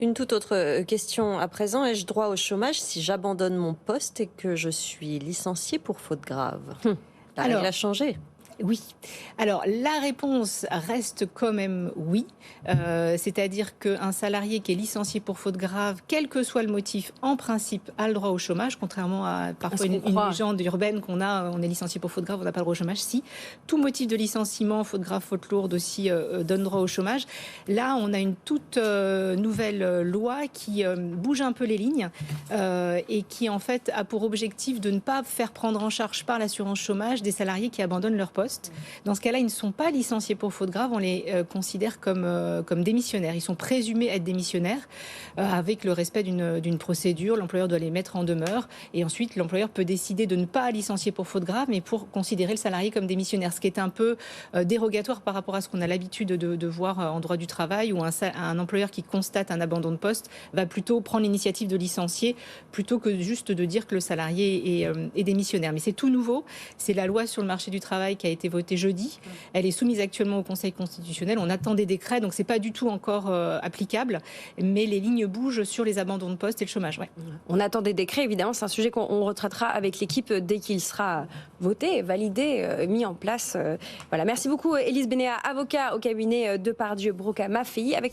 Une toute autre question à présent. Ai-je droit au chômage si j'abandonne mon poste et que je suis licenciée pour faute grave? La règle a Alors, changé. oui. Alors, la réponse reste quand même oui. C'est-à-dire qu'un salarié qui est licencié pour faute grave, quel que soit le motif, en principe, a le droit au chômage, contrairement à À parfois ce qu'on une croit. légende urbaine qu'on a, on est licencié pour faute grave, on n'a pas le droit au chômage. Si, tout motif de licenciement, faute grave, faute lourde aussi, donne droit au chômage. Là, on a une toute nouvelle loi qui bouge un peu les lignes et qui, en fait, a pour objectif de ne pas faire prendre en charge par l'assurance chômage des salariés qui abandonnent leur poste. Dans ce cas-là, ils ne sont pas licenciés pour faute grave, on les considère comme démissionnaires. Ils sont présumés être démissionnaires avec le respect d'une procédure. L'employeur doit les mettre en demeure et ensuite l'employeur peut décider de ne pas licencier pour faute grave, mais pour considérer le salarié comme démissionnaire, ce qui est un peu dérogatoire par rapport à ce qu'on a l'habitude de voir en droit du travail, où un employeur qui constate un abandon de poste va plutôt prendre l'initiative de licencier plutôt que juste de dire que le salarié est démissionnaire. Mais c'est tout nouveau, c'est la loi sur le marché du travail qui a été votée jeudi. Elle est soumise actuellement au Conseil constitutionnel. On attend des décrets, donc c'est pas du tout encore applicable. Mais les lignes bougent sur les abandons de poste et le chômage. Ouais. On attend des décrets, évidemment. C'est un sujet qu'on retraitera avec l'équipe dès qu'il sera voté, validé, mis en place. Voilà. Merci beaucoup, Élise Bénéat, avocat au cabinet Depardieu, Broca, Maffei, avec nous.